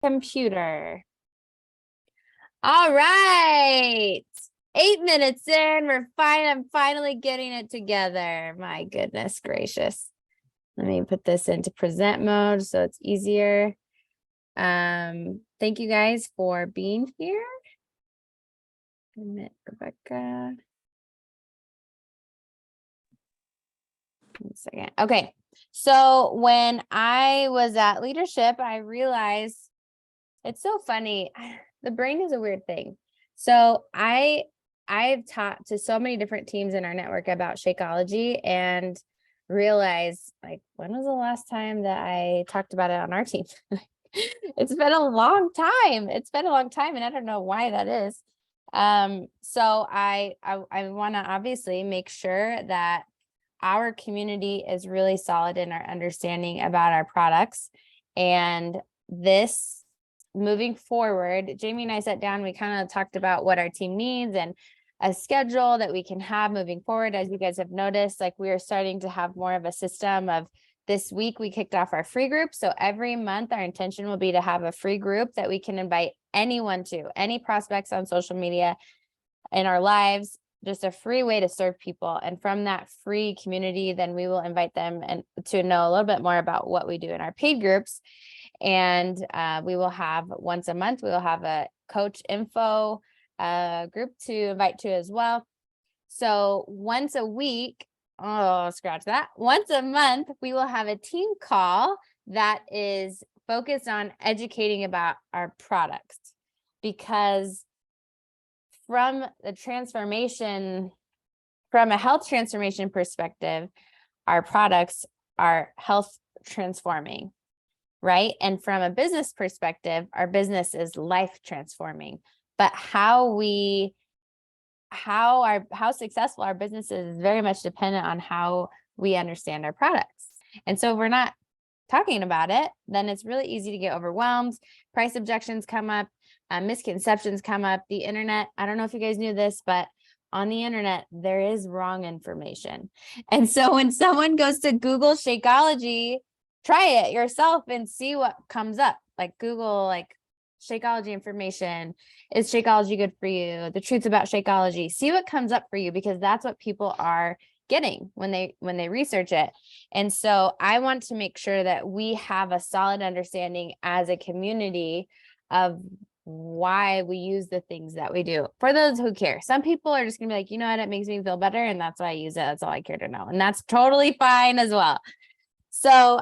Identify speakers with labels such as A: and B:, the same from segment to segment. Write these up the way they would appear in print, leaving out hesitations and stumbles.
A: computer. All right. 8 minutes in, we're fine. I'm finally getting it together. My goodness gracious. Let me put this into present mode so it's easier. Thank you guys for being here. Rebecca. 1 second. Okay. So when I was at leadership, I realized it's so funny. The brain is a weird thing. So I've taught to so many different teams in our network about Shakeology and realized, like, when was the last time that I talked about it on our team? It's been a long time. It's been a long time, and I don't know why that is. So I want to obviously make sure that our community is really solid in our understanding about our products. And this, moving forward, Jamie and I sat down, we kind of talked about what our team needs and a schedule that we can have moving forward. As you guys have noticed, like, we are starting to have more of a system of, this week we kicked off our free group. So every month our intention will be to have a free group that we can invite anyone to, any prospects on social media, in our lives, just a free way to serve people. And from that free community, then we will invite them and to know a little bit more about what we do in our paid groups. And we will have once a month, we will have a coach info group to invite to as well. So once a week, scratch that. Once a month, we will have a team call that is focused on educating about our products, because from the transformation, from a health transformation perspective, our products are health transforming, right? And from a business perspective, our business is life transforming. But how successful our business is very much dependent on how we understand our products. And so if we're not talking about it, then it's really easy to get overwhelmed. Price objections come up, misconceptions come up. The internet, I don't know if you guys knew this, but on the internet, there is wrong information. And so when someone goes to Google Shakeology, try it yourself and see what comes up. Like, Google, like, Shakeology information. Is Shakeology good for you? The truth about Shakeology. See what comes up for you, because that's what people are getting when they research it. And so I want to make sure that we have a solid understanding as a community of why we use the things that we do. For those who care, some people are just gonna be like, you know what, it makes me feel better, and that's why I use it. That's all I care to know. And that's totally fine as well. So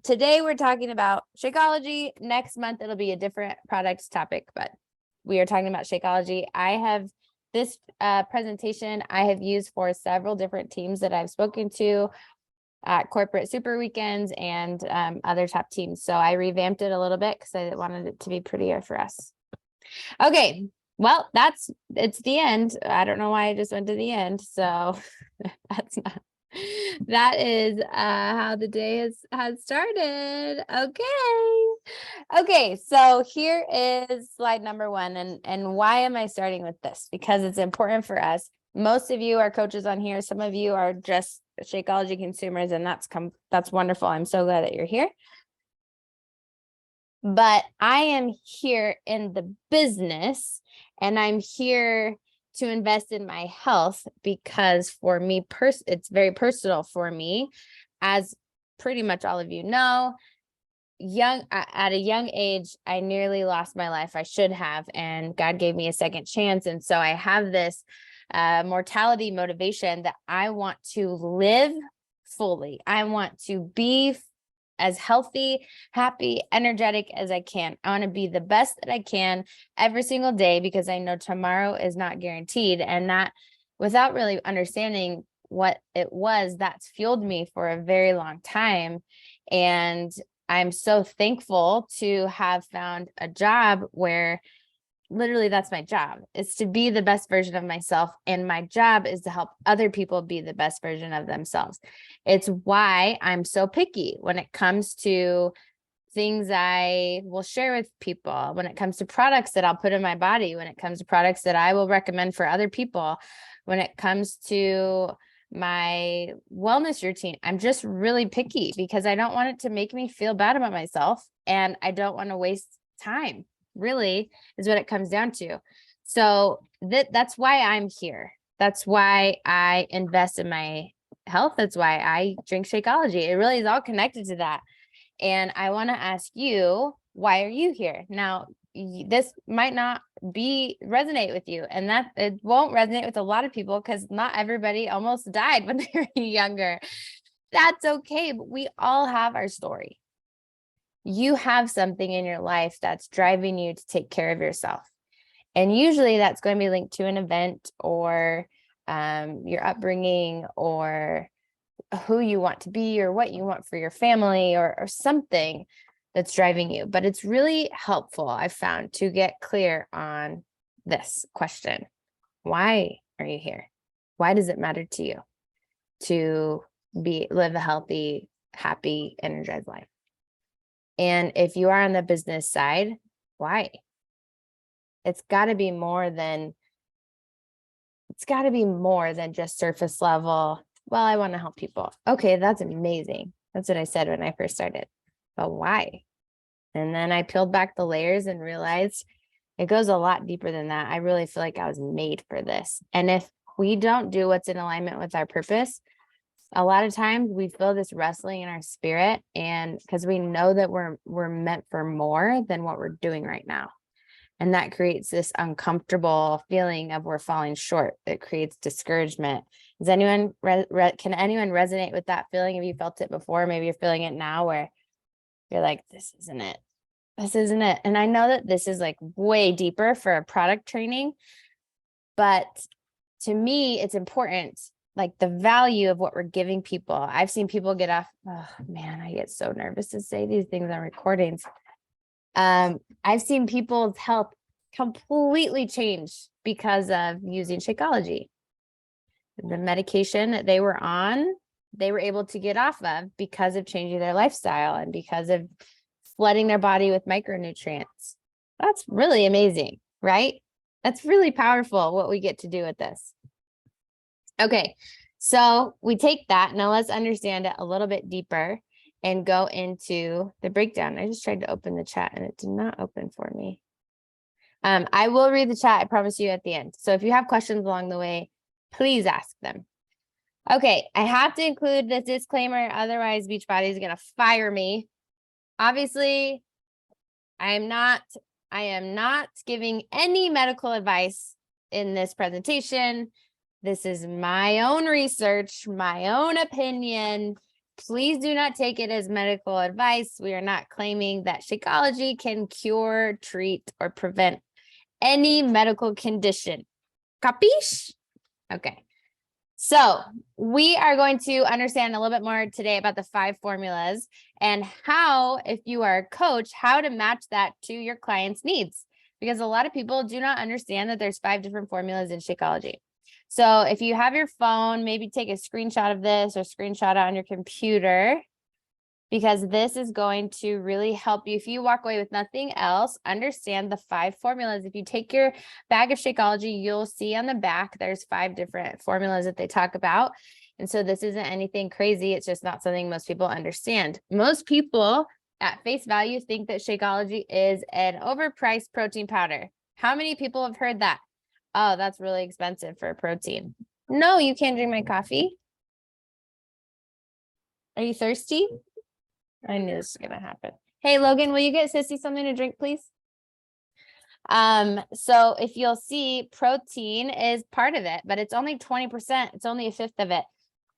A: today we're talking about Shakeology. Next month, it'll be a different product topic, but we are talking about Shakeology. I have this presentation I have used for several different teams that I've spoken to at corporate super weekends and other top teams. So I revamped it a little bit because I wanted it to be prettier for us. Okay, well, it's the end. I don't know why I just went to the end. So that is how the day has started. Okay, so here is slide number 1. And why am I starting with this? Because it's important for us. Most of you are coaches on here. Some of you are just Shakeology consumers, and that's wonderful. I'm so glad that you're here. But I am here in the business, and I'm here to invest in my health because for me, it's very personal for me. As pretty much all of you know, at a young age, I nearly lost my life. I should have, and God gave me a second chance. And so I have this mortality motivation that I want to live fully. I want to be as healthy, happy, energetic as I can. I want to be the best that I can every single day, because I know tomorrow is not guaranteed. And that, without really understanding what it was, that's fueled me for a very long time. And I'm so thankful to have found a job where literally that's my job, is to be the best version of myself. And my job is to help other people be the best version of themselves. It's why I'm so picky when it comes to things I will share with people, when it comes to products that I'll put in my body, when it comes to products that I will recommend for other people, when it comes to my wellness routine. I'm just really picky because I don't want it to make me feel bad about myself, and I don't want to waste time, really, is what it comes down to. So that's why I'm here. That's why I invest in my health. That's why I drink Shakeology. It really is all connected to that. And I want to ask you, why are you here? Now, this might not resonate with you, and that it won't resonate with a lot of people because not everybody almost died when they were younger. That's okay, but we all have our story. You have something in your life that's driving you to take care of yourself. And usually that's going to be linked to an event or your upbringing or who you want to be or what you want for your family or something that's driving you. But it's really helpful, I've found, to get clear on this question. Why are you here? Why does it matter to you to live a healthy, happy, energized life? And if you are on the business side, why? It's got to be more than just surface level. Well, I want to help people. Okay, that's amazing. That's what I said when I first started. But why? And then I peeled back the layers and realized it goes a lot deeper than that. I really feel like I was made for this. And if we don't do what's in alignment with our purpose, a lot of times we feel this wrestling in our spirit, and because we know that we're meant for more than what we're doing right now. And that creates this uncomfortable feeling of we're falling short. It creates discouragement. Does anyone, can anyone resonate with that feeling? Have you felt it before? Maybe you're feeling it now where you're like, this isn't it. This isn't it. And I know that this is like way deeper for a product training, but to me, it's important, like the value of what we're giving people. I've seen people get off. Oh man, I get so nervous to say these things on recordings. I've seen people's health completely change because of using Shakeology. The medication that they were on, they were able to get off of because of changing their lifestyle and because of flooding their body with micronutrients. That's really amazing, right? That's really powerful what we get to do with this. Okay, so we take that. Now let's understand it a little bit deeper and go into the breakdown. I just tried to open the chat and it did not open for me. I will read the chat, I promise you, at the end. So if you have questions along the way, please ask them. Okay, I have to include this disclaimer, otherwise Beachbody is going to fire me. Obviously, I am not giving any medical advice in this presentation. This is my own research, my own opinion. Please do not take it as medical advice. We are not claiming that Shakeology can cure, treat, or prevent any medical condition. Capiche? Okay. So we are going to understand a little bit more today about the 5 formulas and how, if you are a coach, how to match that to your client's needs. Because a lot of people do not understand that there's 5 different formulas in Shakeology. So if you have your phone, maybe take a screenshot of this or screenshot it on your computer, because this is going to really help you. If you walk away with nothing else, understand the 5 formulas. If you take your bag of Shakeology, you'll see on the back, there's 5 different formulas that they talk about. And so this isn't anything crazy. It's just not something most people understand. Most people at face value think that Shakeology is an overpriced protein powder. How many people have heard that? Oh, that's really expensive for protein. No, you can't drink my coffee. Are you thirsty? I knew this was going to happen. Hey, Logan, will you get Sissy something to drink, please? So if you'll see, protein is part of it, but it's only 20%. It's only a fifth of it.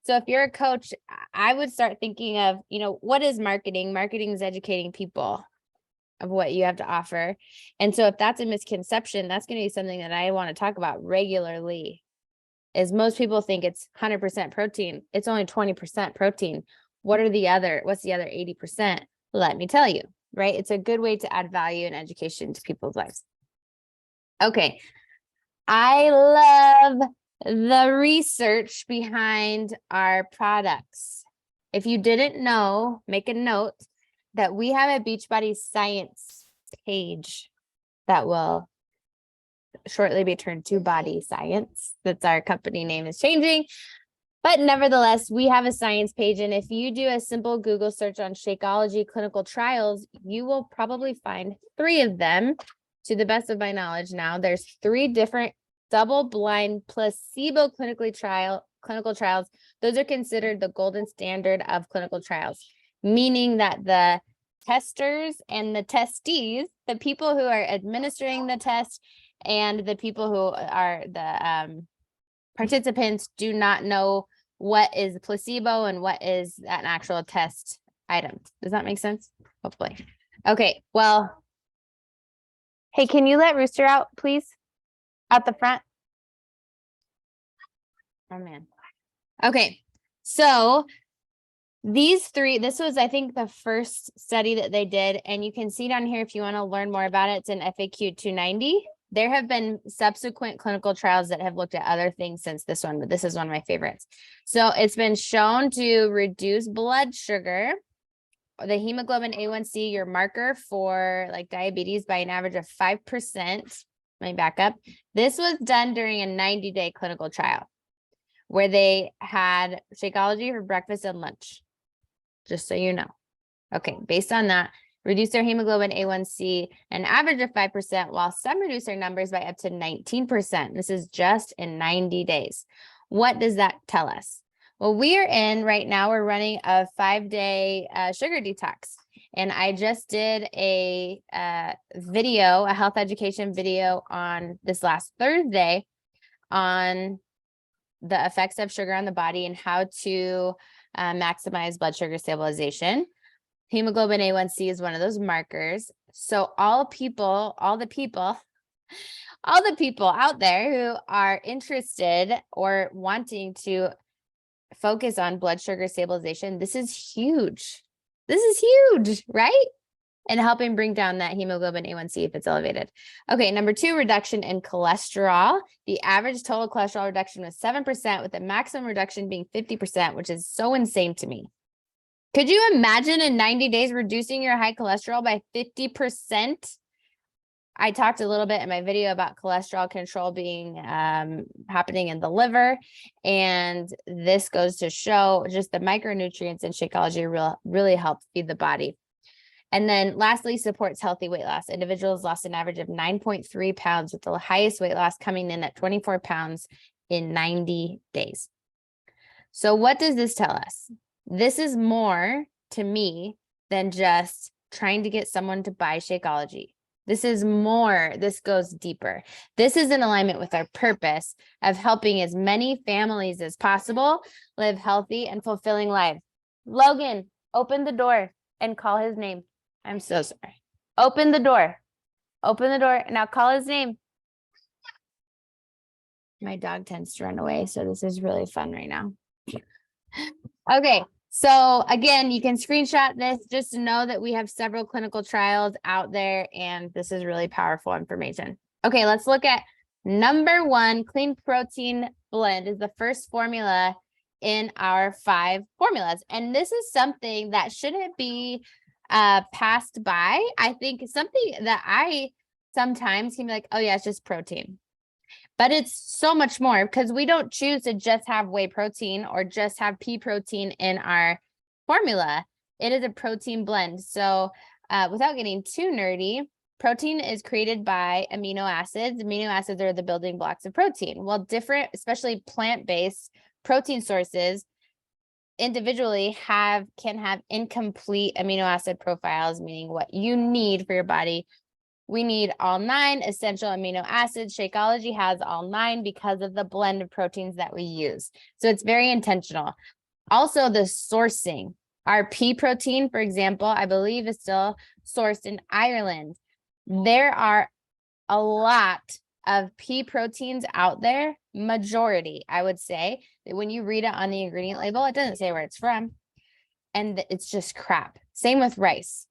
A: So if you're a coach, I would start thinking of, what is marketing? Marketing is educating people of what you have to offer. And so if that's a misconception, that's going to be something that I want to talk about regularly. Is most people think it's 100% protein. It's only 20% protein. What's the other 80%? Let me tell you, right? It's a good way to add value and education to people's lives. Okay. I love the research behind our products. If you didn't know, make a note that we have a Beachbody Science page that will shortly be turned to Body Science. That's our company name is changing. But nevertheless, we have a science page. And if you do a simple Google search on Shakeology clinical trials, you will probably find 3 of them. To the best of my knowledge now, there's 3 different double-blind placebo clinical trials. Those are considered the golden standard of clinical trials, meaning that the testers and the testees, the people who are administering the test and the people who are the participants, do not know what is placebo and what is an actual test item. Does that make sense? Hopefully. Okay, well, hey, can you let Rooster out, please? Out the front. Oh, man. Okay, so these 3, this was, I think, the first study that they did, and you can see down here if you want to learn more about it. It's in FAQ 290. There have been subsequent clinical trials that have looked at other things since this one, but this is one of my favorites. So it's been shown to reduce blood sugar, the hemoglobin A1C, your marker for like diabetes, by an average of 5%. Let me back up. This was done during a 90-day clinical trial where they had Shakeology for breakfast and lunch, just so you know. Okay, based on that, reduce their hemoglobin A1C an average of 5%, while some reduce their numbers by up to 19%. This is just in 90 days. What does that tell us? Well, right now, we're running a 5-day sugar detox. And I just did a video, a health education video on this last Thursday on the effects of sugar on the body and how to maximize blood sugar stabilization. Hemoglobin A1C is one of those markers. So all the people out there who are interested or wanting to focus on blood sugar stabilization, this is huge. This is huge, right? And helping bring down that hemoglobin A1C if it's elevated. Okay, number 2, reduction in cholesterol. The average total cholesterol reduction was 7%, with the maximum reduction being 50%, which is so insane to me. Could you imagine in 90 days reducing your high cholesterol by 50%? I talked a little bit in my video about cholesterol control being happening in the liver. And this goes to show just the micronutrients in Shakeology really help feed the body. And then lastly, supports healthy weight loss. Individuals lost an average of 9.3 pounds, with the highest weight loss coming in at 24 pounds in 90 days. So what does this tell us? This is more to me than just trying to get someone to buy Shakeology. This is more, this goes deeper. This is in alignment with our purpose of helping as many families as possible live healthy and fulfilling lives. Logan, open the door and call his name. I'm so sorry. Open the door. Open the door. Now call his name. My dog tends to run away, so this is really fun right now. Okay, so again, you can screenshot this just to know that we have several clinical trials out there, and this is really powerful information. Okay, let's look at number 1. Clean protein blend is the first formula in our 5 formulas. And this is something that shouldn't be passed by. I think something that I sometimes can be like, oh yeah, it's just protein. But it's so much more, because we don't choose to just have whey protein or just have pea protein in our formula. It is a protein blend. So without getting too nerdy, protein is created by amino acids. Amino acids are the building blocks of protein. Well, different, especially plant-based protein sources individually can have incomplete amino acid profiles, meaning what you need for your body. We need all 9 essential amino acids. Shakeology has all 9 because of the blend of proteins that we use. So it's very intentional. Also, the sourcing. Our pea protein, for example, I believe is still sourced in Ireland. There are a lot of pea proteins out there, majority, I would say, that when you read it on the ingredient label, it doesn't say where it's from. And it's just crap. Same with rice.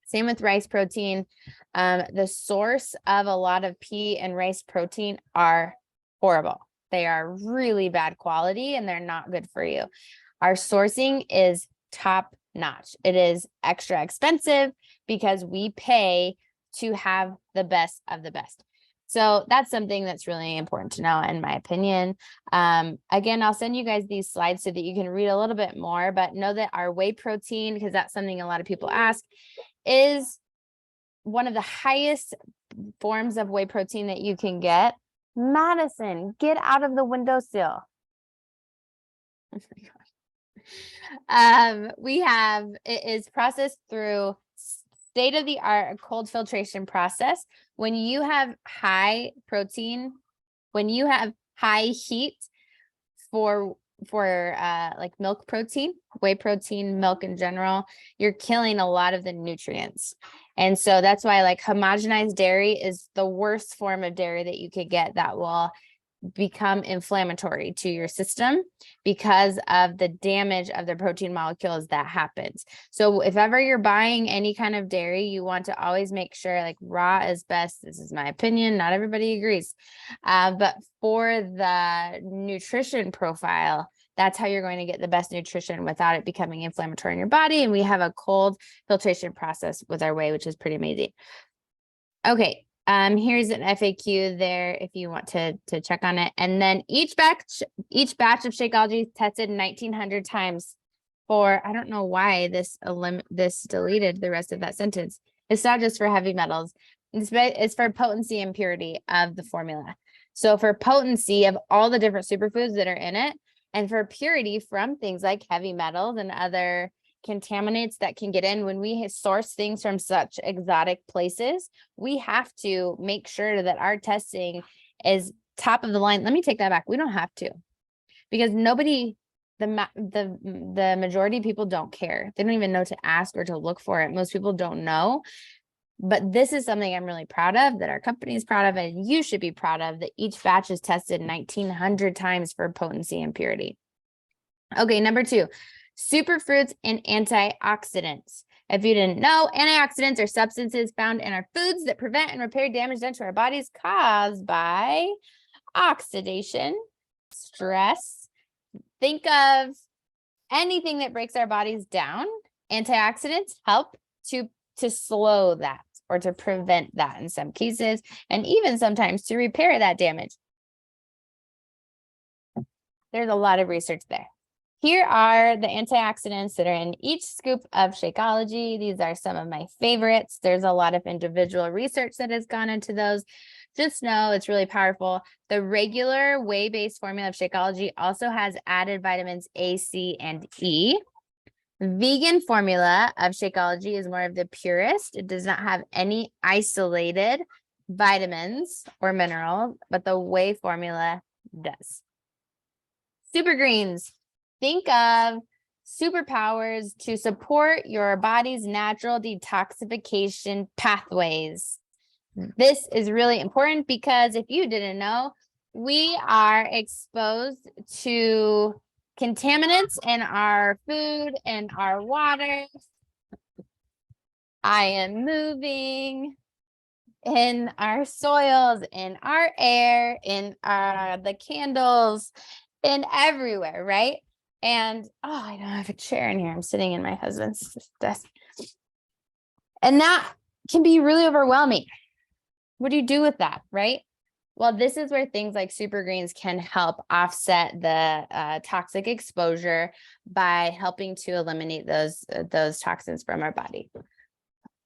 A: Same with rice protein. The source of a lot of pea and rice protein are horrible. They are really bad quality and they're not good for you. Our sourcing is top notch. It is extra expensive because we pay to have the best of the best. So that's something that's really important to know, in my opinion. Again, I'll send you guys these slides so that you can read a little bit more, but know that our whey protein, because that's something a lot of people ask, is one of the highest forms of whey protein that you can get. Madison, get out of the windowsill. Oh my God. It is processed through state-of-the-art cold filtration process. When you have high protein, when you have high heat for like milk protein, whey protein, milk in general, you're killing a lot of the nutrients. And so that's why like homogenized dairy is the worst form of dairy that you could get that will become inflammatory to your system because of the damage of the protein molecules that happens. So if ever you're buying any kind of dairy, you want to always make sure like raw is best. This is my opinion. Not everybody agrees. But for the nutrition profile, that's how you're going to get the best nutrition without it becoming inflammatory in your body. And we have a cold filtration process with our whey, which is pretty amazing. Okay. Here's an FAQ there if you want to check on it. And then each batch of Shakeology tested 1,900 times for, I don't know why this deleted the rest of that sentence. It's not just for heavy metals. It's for potency and purity of the formula. So for potency of all the different superfoods that are in it, and for purity from things like heavy metals and other contaminants that can get in. When we source things from such exotic places, we have to make sure that our testing is top of the line. Let me take that back. We don't have to, because the majority of people don't care. They don't even know to ask or to look for it. Most people don't know. But this is something I'm really proud of, that our company is proud of, and you should be proud of, that each batch is tested 1,900 times for potency and purity. Okay, number 2. Superfruits and antioxidants. If you didn't know, antioxidants are substances found in our foods that prevent and repair damage done to our bodies caused by oxidation, stress. Think of anything that breaks our bodies down. Antioxidants help to slow that or to prevent that in some cases, and even sometimes to repair that damage. There's a lot of research there. Here are the antioxidants that are in each scoop of Shakeology. These are some of my favorites. There's a lot of individual research that has gone into those. Just know it's really powerful. The regular whey-based formula of Shakeology also has added vitamins A, C, and E. Vegan formula of Shakeology is more of the purest. It does not have any isolated vitamins or minerals, but the whey formula does. Supergreens. Think of superpowers to support your body's natural detoxification pathways. This is really important because if you didn't know, we are exposed to contaminants in our food and our water. I am moving in our soils, in our air, in the candles, in everywhere, right? And I don't have a chair in here. I'm sitting in my husband's desk. And that can be really overwhelming. What do you do with that, right? Well, this is where things like Supergreens can help offset the toxic exposure by helping to eliminate those toxins from our body.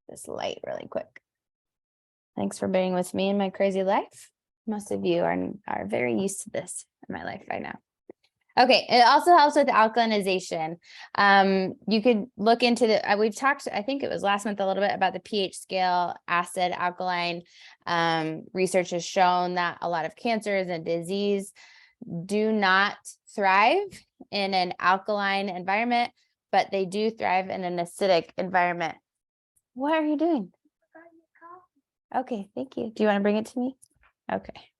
A: This light really quick. Thanks for being with me in my crazy life. Most of you are very used to this in my life right now. Okay, it also helps with alkalinization. You could look into we've talked, I think it was last month, a little bit about the pH scale, acid, alkaline. Research has shown that a lot of cancers and disease do not thrive in an alkaline environment, but they do thrive in an acidic environment. What are you doing? Okay, thank you. Do you want to bring it to me? Okay.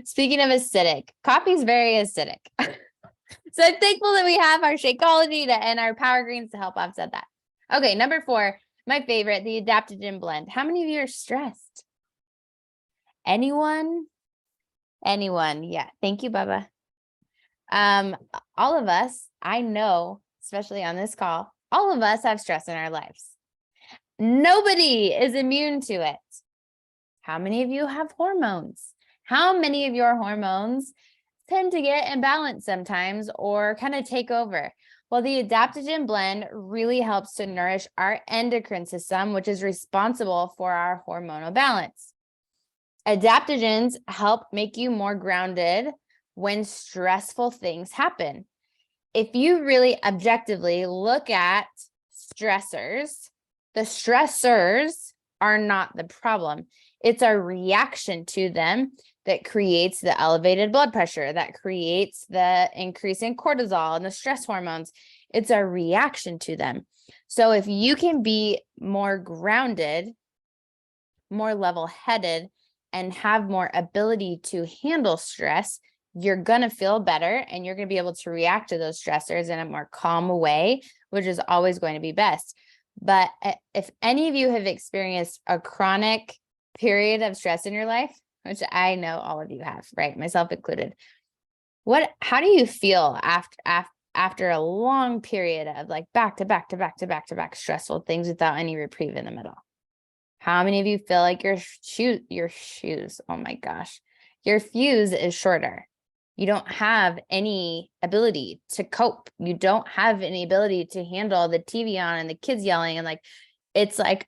A: Speaking of acidic, coffee is very acidic. So I'm thankful that we have our Shakeology and our Power Greens to help offset that. Okay, number 4, my favorite, the Adaptogen Blend. How many of you are stressed? Anyone? Anyone? Yeah. Thank you, Bubba. All of us, I know, especially on this call, all of us have stress in our lives. Nobody is immune to it. How many of you have hormones? How many of your hormones tend to get imbalanced sometimes or kind of take over? Well, the Adaptogen Blend really helps to nourish our endocrine system, which is responsible for our hormonal balance. Adaptogens help make you more grounded when stressful things happen. If you really objectively look at stressors, the stressors are not the problem. It's our reaction to them that creates the elevated blood pressure, that creates the increase in cortisol and the stress hormones. It's our reaction to them. So if you can be more grounded, more level-headed, and have more ability to handle stress, you're going to feel better and you're going to be able to react to those stressors in a more calm way, which is always going to be best. But if any of you have experienced a chronic period of stress in your life, which I know all of you have, right? Myself included. How do you feel after a long period of like back to back stressful things without any reprieve in the middle? How many of you feel like your shoes, oh my gosh, your fuse is shorter? You don't have any ability to cope. You don't have any ability to handle the TV on and the kids yelling and like, it's like,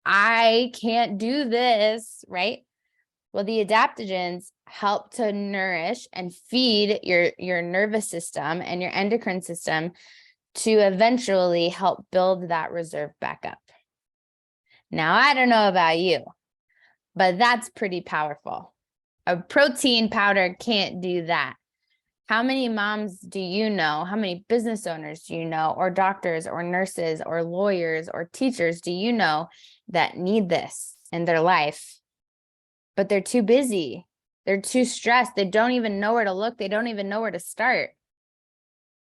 A: I can't do this, right? Well, the adaptogens help to nourish and feed your nervous system and your endocrine system to eventually help build that reserve back up. Now, I don't know about you, but that's pretty powerful. A protein powder can't do that. How many moms do you know? How many business owners do you know, or doctors or nurses or lawyers or teachers do you know that need this in their life? But they're too busy. They're too stressed. They don't even know where to look. They don't even know where to start.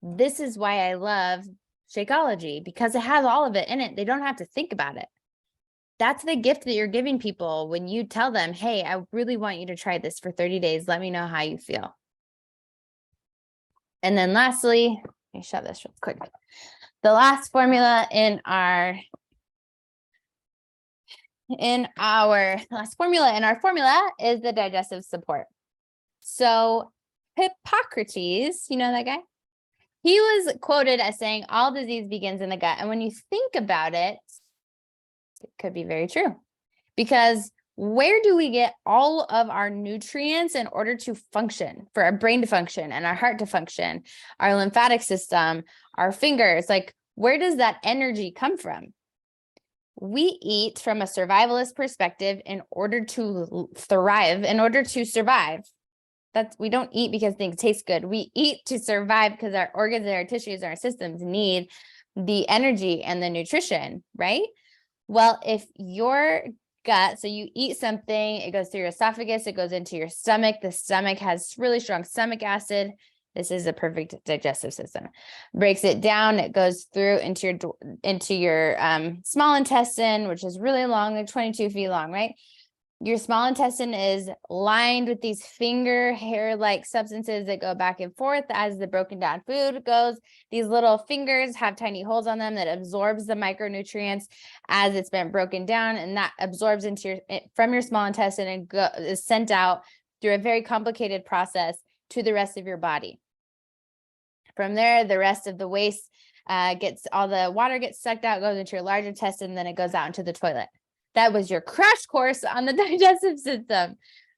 A: This is why I love Shakeology, because it has all of it in it. They don't have to think about it. That's the gift that you're giving people when you tell them, hey, I really want you to try this for 30 days. Let me know how you feel. And then lastly, let me shut this real quick. The last formula in our formula is the digestive support. So Hippocrates, you know that guy? He was quoted as saying, all disease begins in the gut. And when you think about it, it could be very true, because where do we get all of our nutrients in order to function, for our brain to function and our heart to function, our lymphatic system, our fingers? Like, where does that energy come from? We eat from a survivalist perspective in order to thrive, in order to survive. We don't eat because things taste good. We eat to survive because our organs and our tissues and our systems need the energy and the nutrition, right? Well, if your gut, so you eat something, it goes through your esophagus, it goes into your stomach. The stomach has really strong stomach acid. This is a perfect digestive system. Breaks it down, it goes through into your small intestine, which is really long, like 22 feet long, right? Your small intestine is lined with these finger hair-like substances that go back and forth as the broken down food goes. These little fingers have tiny holes on them that absorbs the micronutrients as it's been broken down, and that absorbs from your small intestine and is sent out through a very complicated process to the rest of your body. From there, the rest of the waste all the water gets sucked out, goes into your large intestine, and then it goes out into the toilet. That was your crash course on the digestive system.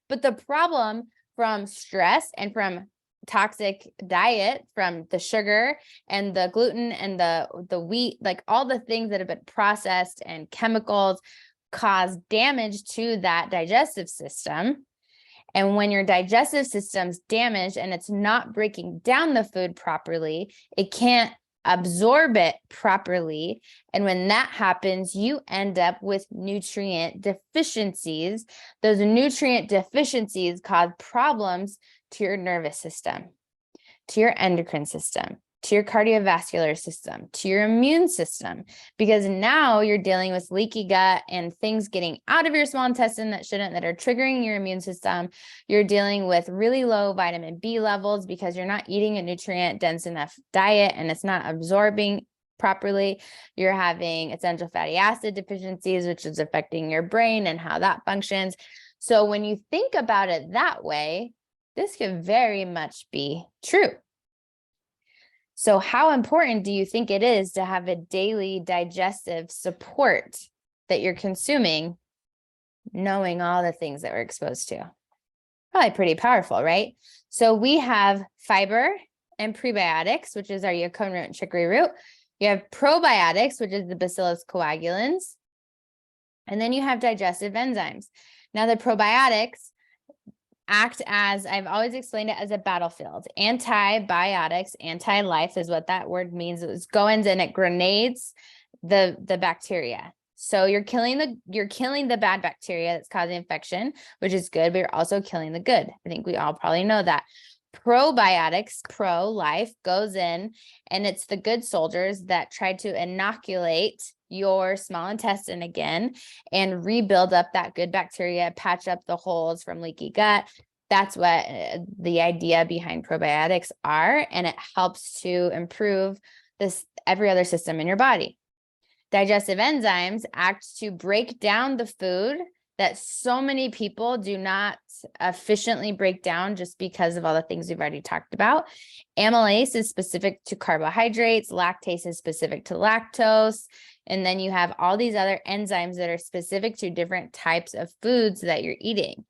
A: But the problem from stress and from toxic diet, from the sugar and the gluten and the wheat, like all the things that have been processed and chemicals, cause damage to that digestive system. And when your digestive system's damaged and it's not breaking down the food properly, it can't absorb it properly. And when that happens, you end up with nutrient deficiencies. Those nutrient deficiencies cause problems to your nervous system, to your endocrine system, to your cardiovascular system, to your immune system, because now you're dealing with leaky gut and things getting out of your small intestine that shouldn't, that are triggering your immune system. You're dealing with really low vitamin B levels because you're not eating a nutrient dense enough diet and it's not absorbing properly. You're having essential fatty acid deficiencies, which is affecting your brain and how that functions. So when you think about it that way, this could very much be true. So how important do you think it is to have a daily digestive support that you're consuming, knowing all the things that we're exposed to? Probably pretty powerful, right? So we have fiber and prebiotics, which is our yacon root and chicory root. You have probiotics, which is the bacillus coagulans. And then you have digestive enzymes. Now the probiotics act as, I've always explained it as a battlefield. Antibiotics, anti-life is what that word means. It goes in and it grenades the bacteria. So you're killing the bad bacteria that's causing infection, which is good, but you're also killing the good. I think we all probably know that. Probiotics, pro-life, goes in and it's the good soldiers that try to inoculate your small intestine again and rebuild up that good bacteria, patch up the holes from leaky gut. That's what the idea behind probiotics are, and it helps to improve this every other system in your body. Digestive enzymes act to break down the food that so many people do not efficiently break down just because of all the things we've already talked about. Amylase is specific to carbohydrates, lactase is specific to lactose, and then you have all these other enzymes that are specific to different types of foods that you're eating.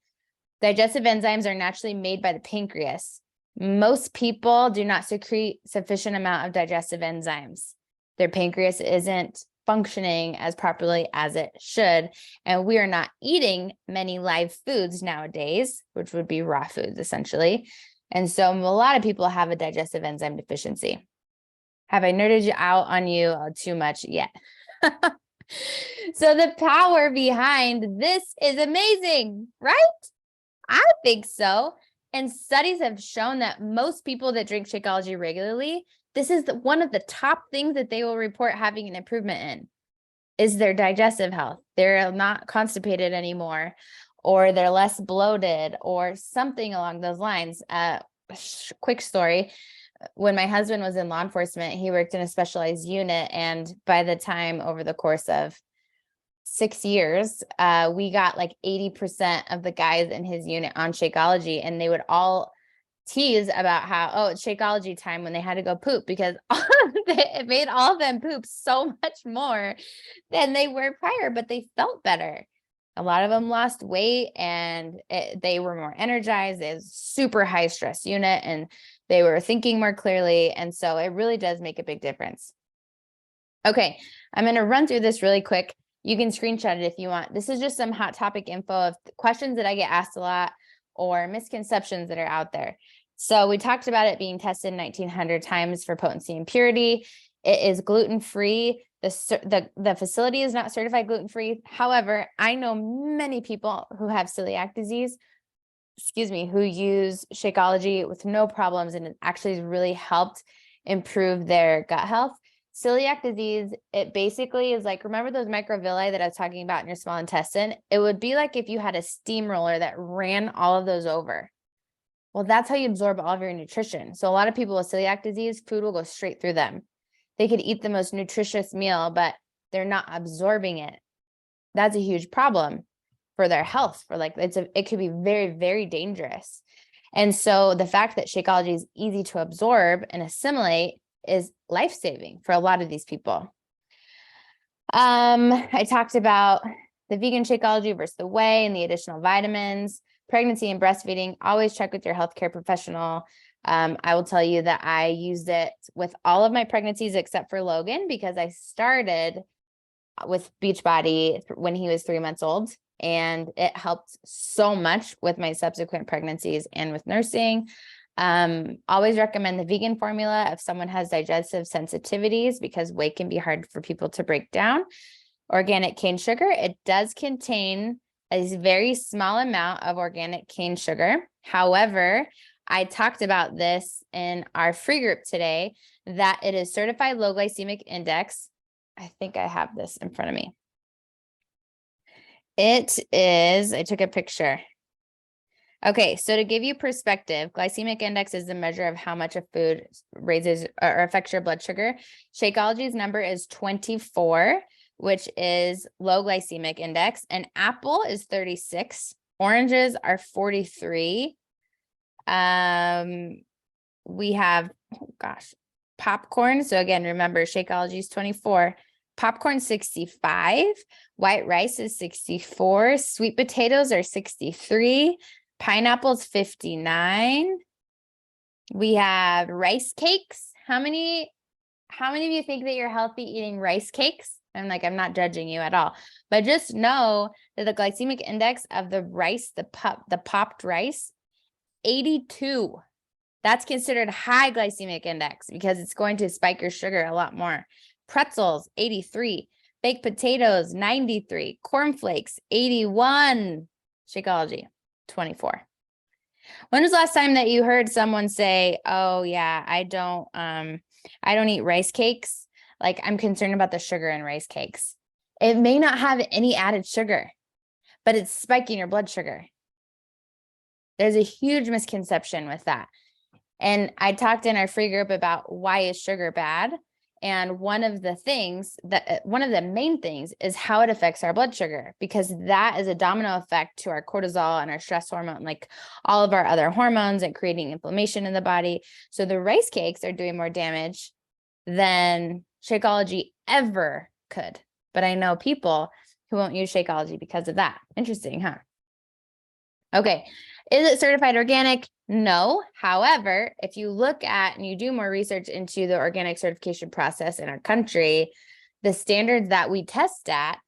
A: Digestive enzymes are naturally made by the pancreas. Most people do not secrete sufficient amount of digestive enzymes. Their pancreas isn't functioning as properly as it should. And we are not eating many live foods nowadays, which would be raw foods essentially. And so a lot of people have a digestive enzyme deficiency. Have I nerded you out on you too much yet? So the power behind this is amazing, right? I think so. And studies have shown that most people that drink Shakeology regularly, this is one of the top things that they will report having an improvement in is their digestive health. They're not constipated anymore, or they're less bloated or something along those lines. Quick story. When my husband was in law enforcement, he worked in a specialized unit. And by the time over the course of 6 years, we got like 80% of the guys in his unit on Shakeology, and they would all tease about how, oh, it's Shakeology time when they had to go poop, because it made all of them poop so much more than they were prior, but they felt better. A lot of them lost weight and they were more energized. It was a super high stress unit and they were thinking more clearly. And so it really does make a big difference. Okay, I'm going to run through this really quick. You can screenshot it if you want. This is just some hot topic info of questions that I get asked a lot or misconceptions that are out there. So we talked about it being tested 1,900 times for potency and purity. It is gluten-free. The facility is not certified gluten-free. However, I know many people who have celiac disease, who use Shakeology with no problems, and it actually has really helped improve their gut health. Celiac disease, it basically is like, remember those microvilli that I was talking about in your small intestine? It would be like if you had a steamroller that ran all of those over. Well, that's how you absorb all of your nutrition. So a lot of people with celiac disease, food will go straight through them. They could eat the most nutritious meal, but they're not absorbing it. That's a huge problem for their health. It could be very, very dangerous. And so the fact that Shakeology is easy to absorb and assimilate is life-saving for a lot of these people. I talked about the vegan Shakeology versus the whey and the additional vitamins. Pregnancy and breastfeeding, always check with your healthcare professional. I will tell you that I used it with all of my pregnancies except for Logan, because I started with Beachbody when he was 3 months old, and it helped so much with my subsequent pregnancies and with nursing. Always recommend the vegan formula if someone has digestive sensitivities, because whey can be hard for people to break down. Organic cane sugar, it does contain a very small amount of organic cane sugar. However, I talked about this in our free group today, that it is certified low glycemic index. I think I have this in front of me. It is, I took a picture. Okay, so to give you perspective, glycemic index is the measure of how much a food raises or affects your blood sugar. Shakeology's number is 24, which is low glycemic index. An apple is 36. Oranges are 43. We have, oh gosh, popcorn. So again, remember, Shakeology is 24. Popcorn 65. White rice is 64. Sweet potatoes are 63. Pineapple's 59. We have rice cakes. How many of you think that you're healthy eating rice cakes? I'm not judging you at all, but just know that the glycemic index of the rice, the popped rice, 82. That's considered high glycemic index because it's going to spike your sugar a lot more. Pretzels, 83. Baked potatoes, 93. Cornflakes, 81. Shakeology, 24. When was the last time that you heard someone say, oh yeah, I don't eat rice cakes. Like, I'm concerned about the sugar in rice cakes. It may not have any added sugar, but it's spiking your blood sugar. There's a huge misconception with that. And I talked in our free group about why is sugar bad? And one of the main things is how it affects our blood sugar, because that is a domino effect to our cortisol and our stress hormone, like all of our other hormones, and creating inflammation in the body. So the rice cakes are doing more damage than Shakeology ever could. But I know people who won't use Shakeology because of that. Interesting, huh? Okay. Is it certified organic? No. However, if you look at and you do more research into the organic certification process in our country, the standards that we test at,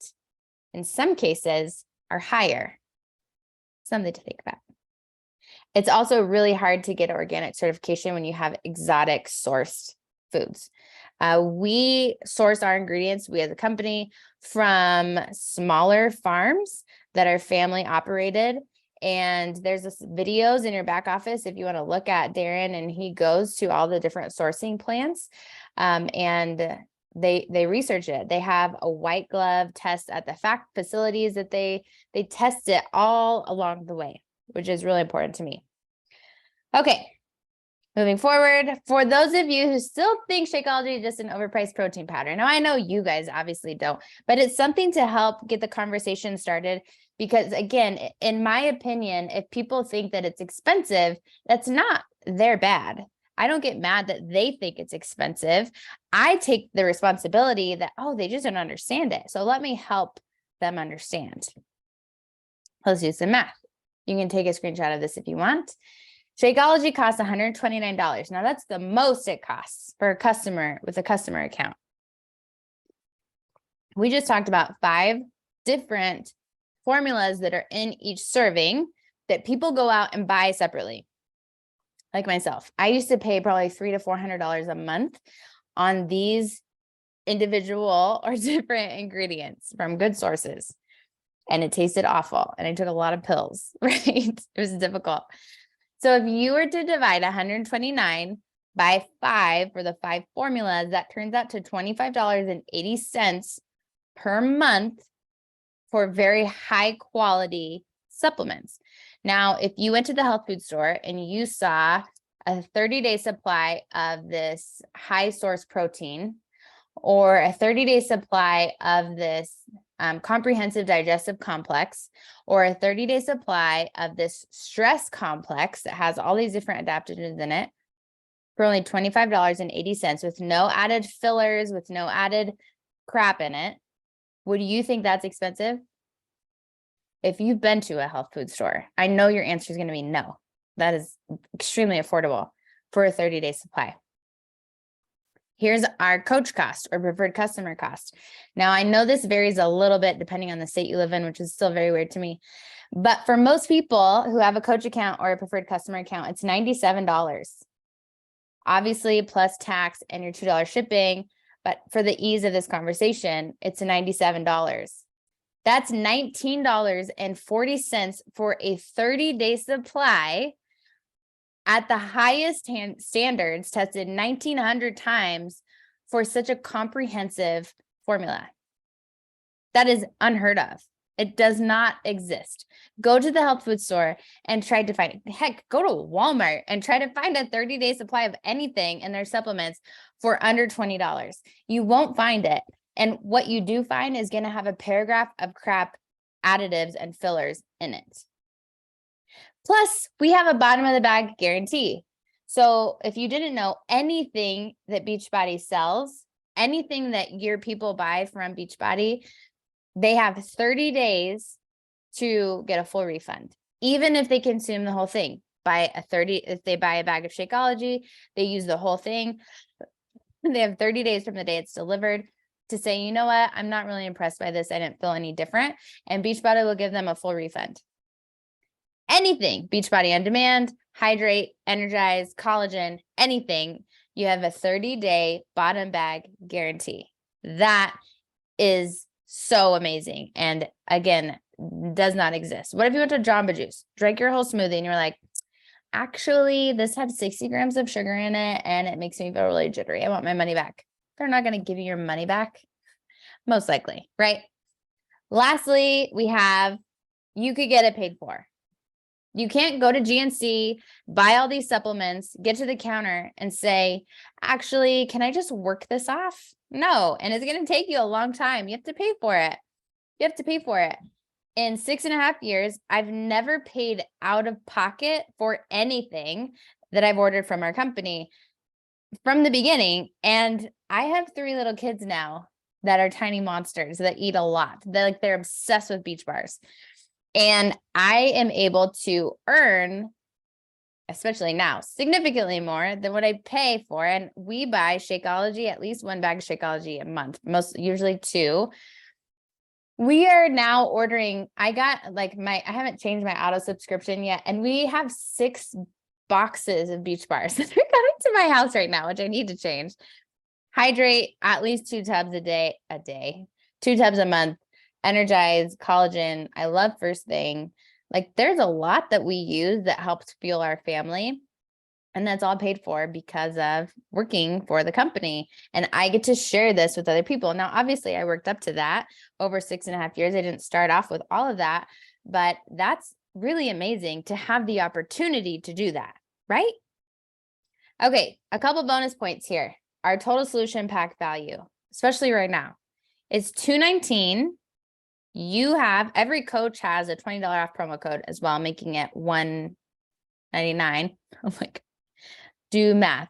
A: in some cases, are higher. Something to think about. It's also really hard to get organic certification when you have exotic sourced foods. We source our ingredients, we as a company, from smaller farms that are family operated. And there's this videos in your back office if you want to look at Darren, and he goes to all the different sourcing plants, and they research it. They have a white glove test at the facilities that they test it all along the way, which is really important to me. Okay, moving forward, for those of you who still think Shakeology is just an overpriced protein powder. Now, I know you guys obviously don't, but it's something to help get the conversation started. Because again, in my opinion, if people think that it's expensive, that's not their bad. I don't get mad that they think it's expensive. I take the responsibility that, oh, they just don't understand it. So let me help them understand. Let's do some math. You can take a screenshot of this if you want. Shakeology costs $129. Now that's the most it costs for a customer with a customer account. We just talked about 5 different formulas that are in each serving that people go out and buy separately. Like myself, I used to pay probably $300 to $400 a month on these individual or different ingredients from good sources. And it tasted awful. And I took a lot of pills, right? It was difficult. So if you were to divide 129 by 5 for the 5 formulas, that turns out to $25.80 per month for very high quality supplements. Now, if you went to the health food store and you saw a 30-day supply of this high source protein, or a 30-day supply of this comprehensive digestive complex, or a 30-day supply of this stress complex that has all these different adaptogens in it, for only $25.80 with no added fillers, with no added crap in it, would you think that's expensive? If you've been to a health food store, I know your answer is going to be no. That is extremely affordable for a 30-day supply. Here's our coach cost or preferred customer cost. Now, I know this varies a little bit depending on the state you live in, which is still very weird to me. But for most people who have a coach account or a preferred customer account, it's $97. Obviously, plus tax and your $2 shipping. But for the ease of this conversation, it's $97. That's $19.40 for a 30-day supply at the highest standards, tested 1,900 times for such a comprehensive formula. That is unheard of. It does not exist. Go to the health food store and try to find it. Heck, go to Walmart and try to find a 30-day supply of anything in their supplements for under $20. You won't find it. And what you do find is going to have a paragraph of crap additives and fillers in it. Plus, we have a bottom of the bag guarantee. So if you didn't know, anything that Beachbody sells, anything that your people buy from Beachbody, they have 30 days to get a full refund, even if they consume the whole thing. If they buy a bag of Shakeology, they use the whole thing. They have 30 days from the day it's delivered to say, you know what, I'm not really impressed by this. I didn't feel any different. And Beachbody will give them a full refund. Anything, Beachbody On Demand, Hydrate, Energize, Collagen, anything, you have a 30-day bottom bag guarantee. That is so amazing. And again, does not exist. What if you went to Jamba Juice, drank your whole smoothie, and you're like, actually, this had 60 grams of sugar in it, and it makes me feel really jittery. I want my money back. They're not going to give you your money back. Most likely, right? Lastly, we have, you could get it paid for. You can't go to GNC, buy all these supplements, get to the counter and say, actually, can I just work this off? No. And it's going to take you a long time. You have to pay for it. You have to pay for it. In 6.5 years, I've never paid out of pocket for anything that I've ordered from our company from the beginning. And I have 3 little kids now that are tiny monsters that eat a lot. They're obsessed with beach bars. And I am able to earn, especially now, significantly more than what I pay for. And we buy Shakeology, at least 1 bag of Shakeology a month, usually 2. We are now ordering, I haven't changed my auto subscription yet. And we have 6 boxes of beach bars that are coming to my house right now, which I need to change. Hydrate, at least 2 tubs a day, 2 tubs a month. Energize, Collagen. I love First Thing. There's a lot that we use that helps fuel our family. And that's all paid for because of working for the company. And I get to share this with other people. Now, obviously, I worked up to that over 6.5 years. I didn't start off with all of that, but that's really amazing to have the opportunity to do that, right? Okay, a couple bonus points here. Our total solution pack value, especially right now, is $219. Every coach has a $20 off promo code as well, making it $199. I'm like, do math.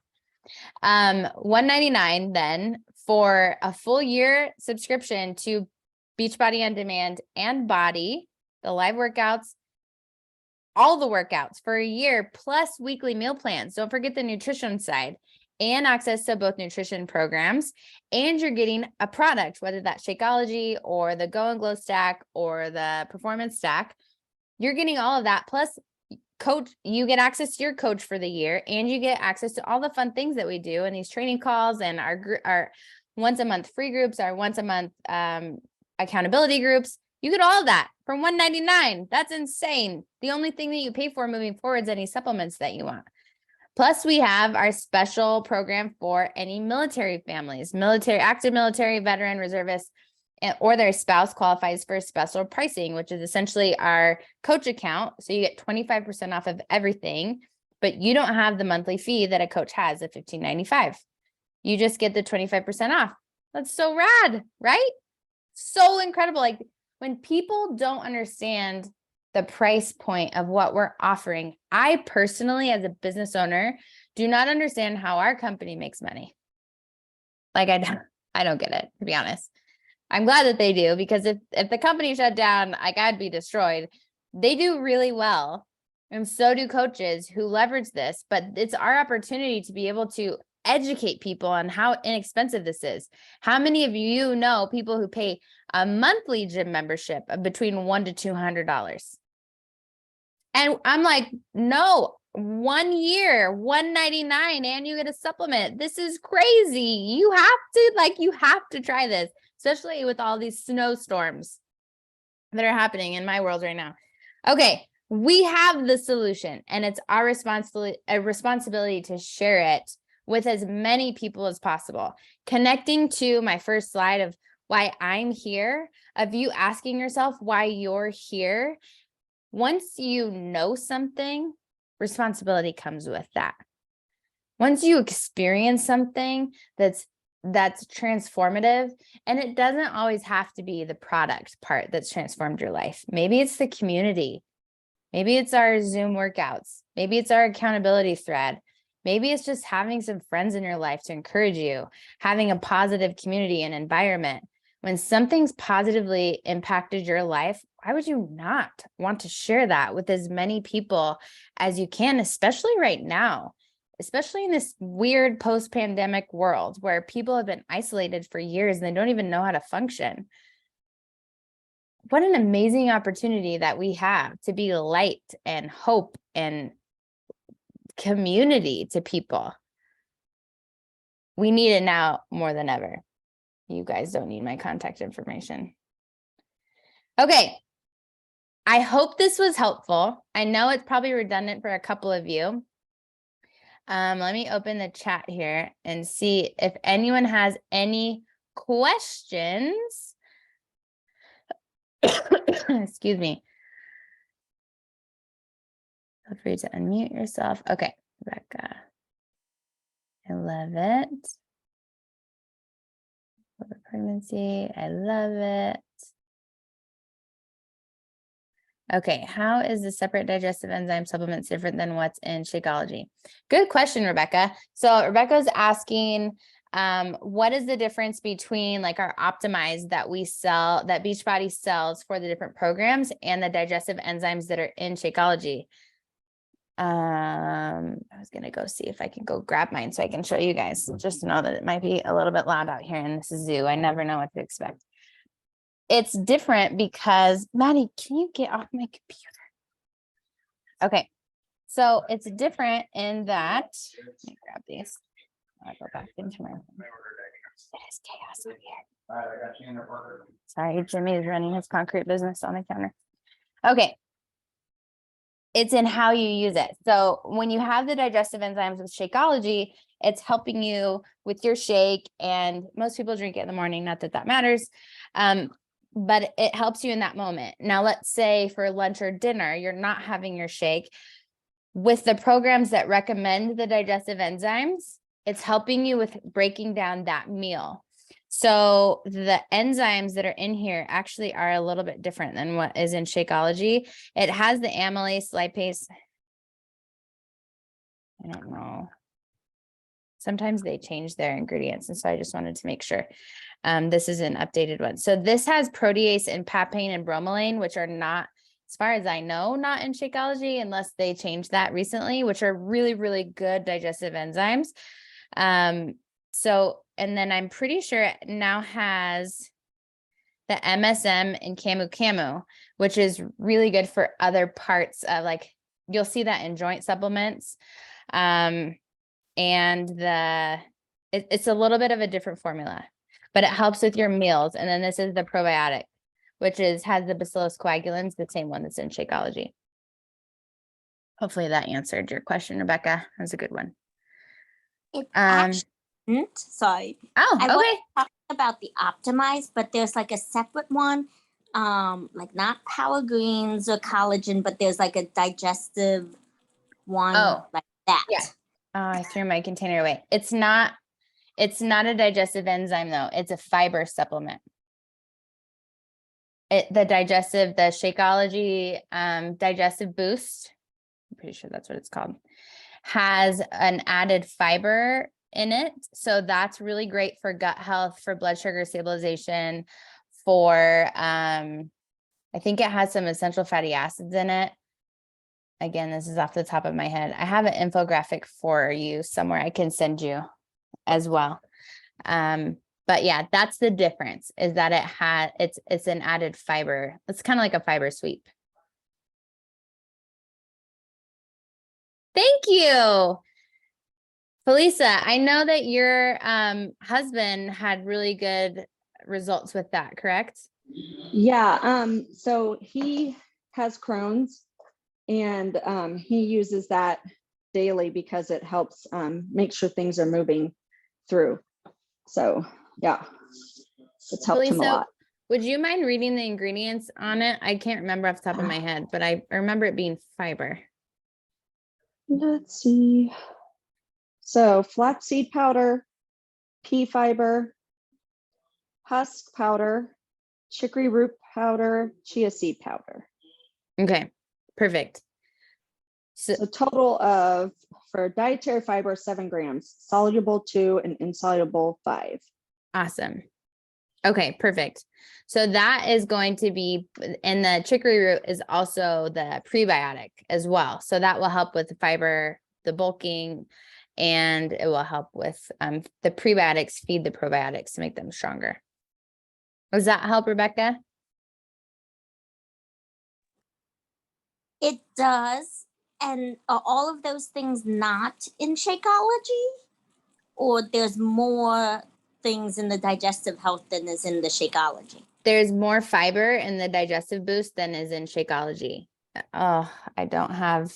A: $199 then for a full year subscription to Beachbody On Demand and Body, the live workouts, all the workouts for a year, plus weekly meal plans. Don't forget the nutrition side, and access to both nutrition programs. And you're getting a product, whether that's Shakeology or the Go and Glow stack or the Performance stack. You're getting all of that. Plus, you get access to your coach for the year, and you get access to all the fun things that we do and these training calls and our once a month free groups, our once a month accountability groups. You get all of that for $199. That's insane. The only thing that you pay for moving forward is any supplements that you want. Plus, we have our special program for any military families, active military, veteran, reservists, or their spouse qualifies for special pricing, which is essentially our coach account. So you get 25% off of everything, but you don't have the monthly fee that a coach has at $15.95. You just get the 25% off. That's so rad, right? So incredible. When people don't understand the price point of what we're offering, I personally, as a business owner, do not understand how our company makes money. I don't get it, to be honest. I'm glad that they do, because if the company shut down, I'd be destroyed. They do really well. And so do coaches who leverage this, but it's our opportunity to be able to educate people on how inexpensive this is. How many of you know people who pay a monthly gym membership of between $100 to $200? And I'm like, no, 1 year, $199, and you get a supplement. This is crazy. You have to try this, especially with all these snowstorms that are happening in my world right now. Okay, we have the solution, and it's our responsibility to share it with as many people as possible. Connecting to my first slide of why I'm here, of you asking yourself why you're here. Once you know something, responsibility comes with that. Once you experience something that's transformative, and it doesn't always have to be the product part that's transformed your life. Maybe it's the community. Maybe it's our Zoom workouts. Maybe it's our accountability thread. Maybe it's just having some friends in your life to encourage you, having a positive community and environment. When something's positively impacted your life, why would you not want to share that with as many people as you can, especially right now, especially in this weird post-pandemic world where people have been isolated for years and they don't even know how to function? What an amazing opportunity that we have to be light and hope and community to people. We need it now more than ever. You guys don't need my contact information. Okay. I hope this was helpful. I know it's probably redundant for a couple of you. Let me open the chat here and see if anyone has any questions. Excuse me. Feel free to unmute yourself. Okay, Rebecca. I love it. Pregnancy. I love it. Okay, how is the separate digestive enzyme supplements different than what's in Shakeology? Good question, Rebecca. So Rebecca's asking, what is the difference between like our optimized that we sell, that Beachbody sells for the different programs, and the digestive enzymes that are in Shakeology? I was gonna go see if I can go grab mine so I can show you guys. Just know that it might be a little bit loud out here in this zoo. I never know what to expect. It's different because, Maddie, can you get off my computer? Okay, so it's different in that, let me grab these. I'll go back into my room. It is chaos out here. Sorry, Jimmy is running his concrete business on the counter. Okay. It's in how you use it. So when you have the digestive enzymes with Shakeology, it's helping you with your shake, and most people drink it in the morning, not that that matters. But it helps you in that moment. Now, let's say for lunch or dinner, you're not having your shake. With the programs that recommend the digestive enzymes, it's helping you with breaking down that meal. So the enzymes that are in here actually are a little bit different than what is in Shakeology. It has the amylase, lipase. I don't know. Sometimes they change their ingredients, and so I just wanted to make sure. This is an updated one. So this has protease and papain and bromelain, which are not, as far as I know, not in Shakeology unless they changed that recently, which are really, really good digestive enzymes. And then I'm pretty sure it now has the MSM and camu, which is really good for other parts of, like, you'll see that in joint supplements. And it's a little bit of a different formula, but it helps with your meals. And then this is the probiotic, which has the Bacillus coagulans, the same one that's in Shakeology. Hopefully that answered your question, Rebecca. That was a good one.
B: It actually, sorry.
A: Oh,
B: I
A: okay.
B: was talking about the optimized, but there's like a separate one, like not Power Greens or collagen, but there's like a digestive one like that.
A: Yeah. Oh, I threw my container away. It's not a digestive enzyme though. It's a fiber supplement. The Shakeology digestive boost, I'm pretty sure that's what it's called, has an added fiber in it. So that's really great for gut health, for blood sugar stabilization, for I think it has some essential fatty acids in it. Again, this is off the top of my head. I have an infographic for you somewhere I can send you as well. But yeah, that's the difference, is that it's an added fiber. It's kind of like a fiber sweep. Thank you. Felisa, I know that your husband had really good results with that, correct?
C: Yeah, so he has Crohn's, and he uses that daily because it helps make sure things are moving through. So yeah. It's helped him a
A: Lisa,
C: lot.
A: would you mind reading the ingredients on it? I can't remember off the top of my head, but I remember it being fiber.
C: Let's see. So flaxseed powder, pea fiber, husk powder, chicory root powder, chia seed powder.
A: Okay, perfect.
C: So total of, for dietary fiber, 7 grams, soluble 2 and insoluble 5.
A: Awesome. Okay, perfect. So that is going to be, and the chicory root is also the prebiotic as well. So that will help with the fiber, the bulking, and it will help with the prebiotics, feed the probiotics to make them stronger. Does that help, Rebecca?
B: It does. And are all of those things not in Shakeology? Or there's more things in the digestive health than is in the Shakeology?
A: There's more fiber in the digestive boost than is in Shakeology. Oh, I don't have,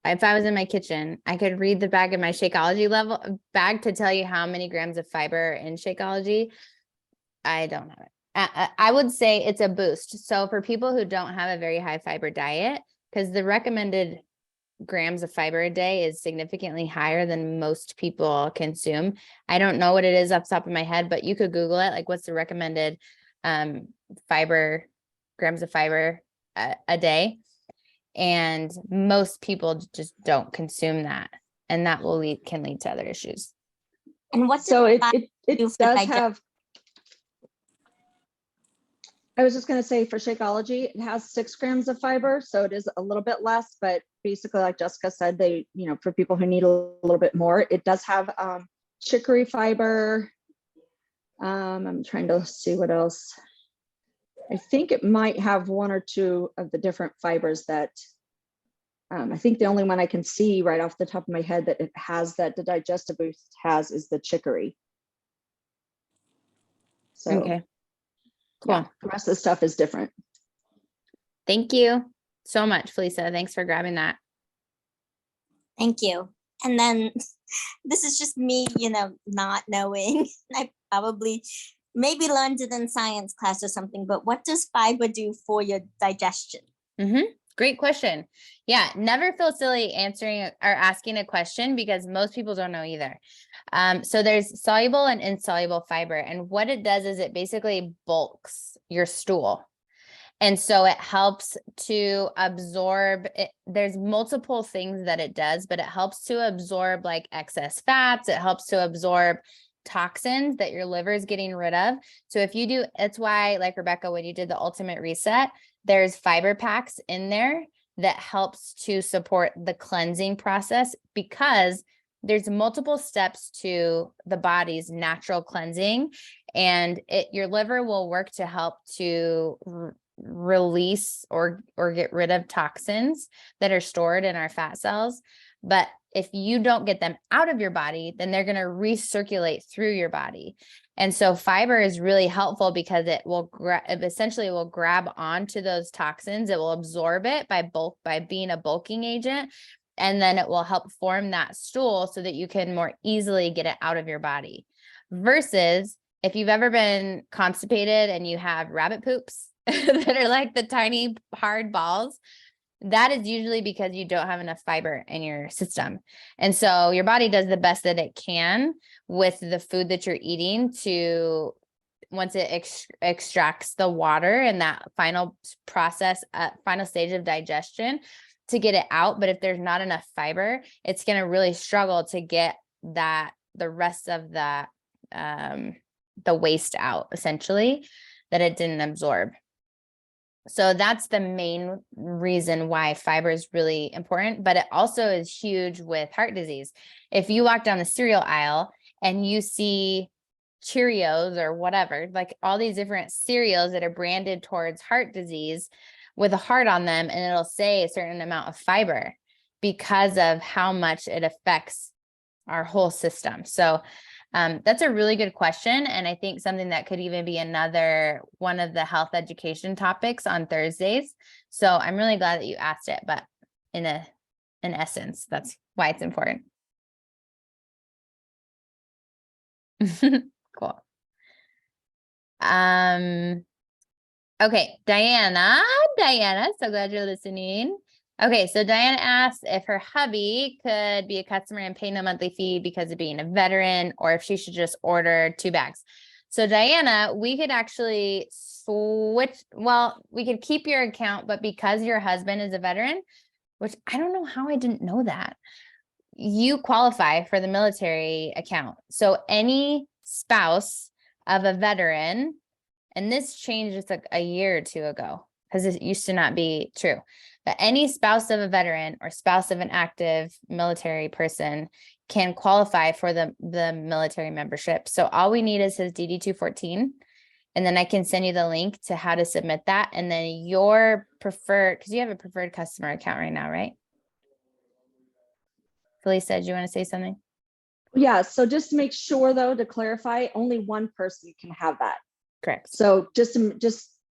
A: if I was in my kitchen, I could read the bag of my Shakeology level bag to tell you how many grams of fiber in Shakeology. I don't have it. I would say it's a boost. So for people who don't have a very high fiber diet, because the recommended grams of fiber a day is significantly higher than most people consume. I don't know what it is off the top of my head, but you could Google it. Like, what's the recommended fiber, grams of fiber a day? And most people just don't consume that. And that will can lead to other issues.
B: And what
C: So it
B: do
C: does
B: for
C: have, I was just going to say, for Shakeology, it has 6 grams of fiber. So it is a little bit less, but basically, like Jessica said, they, you know, for people who need a little bit more, it does have chicory fiber. I'm trying to see what else. I think it might have 1 or 2 of the different fibers that I think the only one I can see right off the top of my head that it has, that the digestive boost has, is the chicory. So,
A: okay, cool.
C: yeah, the rest of the stuff is different.
A: Thank you so much, Felisa. Thanks for grabbing that.
B: Thank you. And then this is just me, you know, not knowing. I probably maybe learned it in science class or something, but what does fiber do for your digestion?
A: Great question. Yeah, never feel silly answering or asking a question, because most people don't know either. So there's soluble and insoluble fiber. And what it does is it basically bulks your stool. And so it helps to absorb it. There's multiple things that it does, but it helps to absorb like excess fats. It helps to absorb toxins that your liver is getting rid of. So if you do, it's why, like Rebecca, when you did the ultimate reset, there's fiber packs in there that helps to support the cleansing process, because there's multiple steps to the body's natural cleansing, and your liver will work to help to release or get rid of toxins that are stored in our fat cells. But if you don't get them out of your body, then they're going to recirculate through your body. And so fiber is really helpful because it will essentially will grab onto those toxins. It will absorb it by being a bulking agent. And then it will help form that stool so that you can more easily get it out of your body. Versus if you've ever been constipated and you have rabbit poops that are like the tiny hard balls, that is usually because you don't have enough fiber in your system. And so your body does the best that it can with the food that you're eating to, once it extracts the water and that final process, final stage of digestion, to get it out. But if there's not enough fiber, it's going to really struggle to get the rest of the waste out, essentially, that it didn't absorb. So that's the main reason why fiber is really important, but it also is huge with heart disease. If you walk down the cereal aisle and you see Cheerios or whatever, like all these different cereals that are branded towards heart disease with a heart on them, and it'll say a certain amount of fiber because of how much it affects our whole system. So that's a really good question. And I think something that could even be another one of the health education topics on Thursdays. So I'm really glad that you asked it, but in essence, that's why it's important. Cool. Okay, Diana, so glad you're listening. Okay, so Diana asked if her hubby could be a customer and pay no monthly fee because of being a veteran, or if she should just order 2 bags. So Diana, we could actually switch, well, we could keep your account, but because your husband is a veteran, which I don't know how I didn't know that, you qualify for the military account. So any spouse of a veteran, and this changed just like a year or 2 ago, because it used to not be true, but any spouse of a veteran or spouse of an active military person can qualify for the military membership. So all we need is his DD 214. And then I can send you the link to how to submit that. And then your preferred, because you have a preferred customer account right now, right? Felicia, do you want to say something?
C: Yeah, so just to make sure though, to clarify, only one person can have that.
A: Correct.
C: So just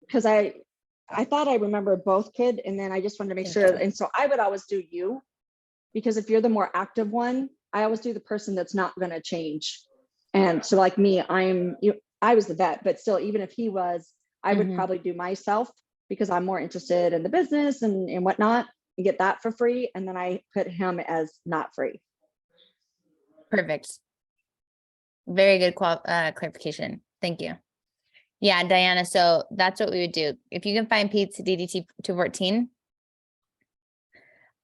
C: because I thought I remembered both kid, and then I just wanted to make
A: Thank
C: sure.
A: you.
C: And so I would always do you, because if you're the more active one, I always do the person that's not going to change. And so like me, I was the vet, but still, even if he was, I would probably do myself, because I'm more interested in the business and whatnot, and get that for free. And then I put him as not free.
A: Perfect. Very good clarification. Thank you. Yeah, Diana. So that's what we would do. If you can find Pete's DDT 214,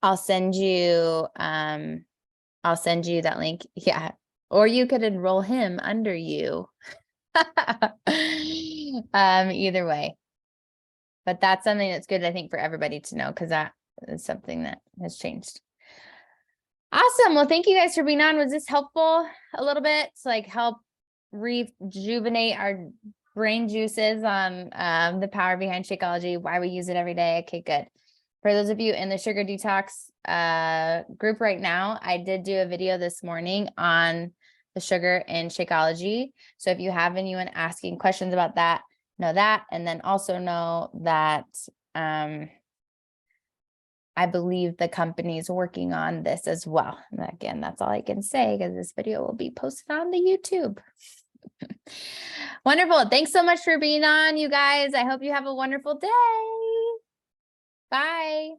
A: I'll send you that link. Yeah. Or you could enroll him under you. Either way. But that's something that's good, I think, for everybody to know, because that is something that has changed. Awesome. Well, thank you guys for being on. Was this helpful a little bit to like help rejuvenate our brain juices on the power behind Shakeology, why we use it every day? Okay, good. For those of you in the sugar detox group right now, I did do a video this morning on the sugar in Shakeology. So if you have anyone asking questions about that, know that. And then also know that I believe the company is working on this as well. And again, that's all I can say, because this video will be posted on the YouTube. Wonderful. Thanks so much for being on, you guys. I hope you have a wonderful day. Bye.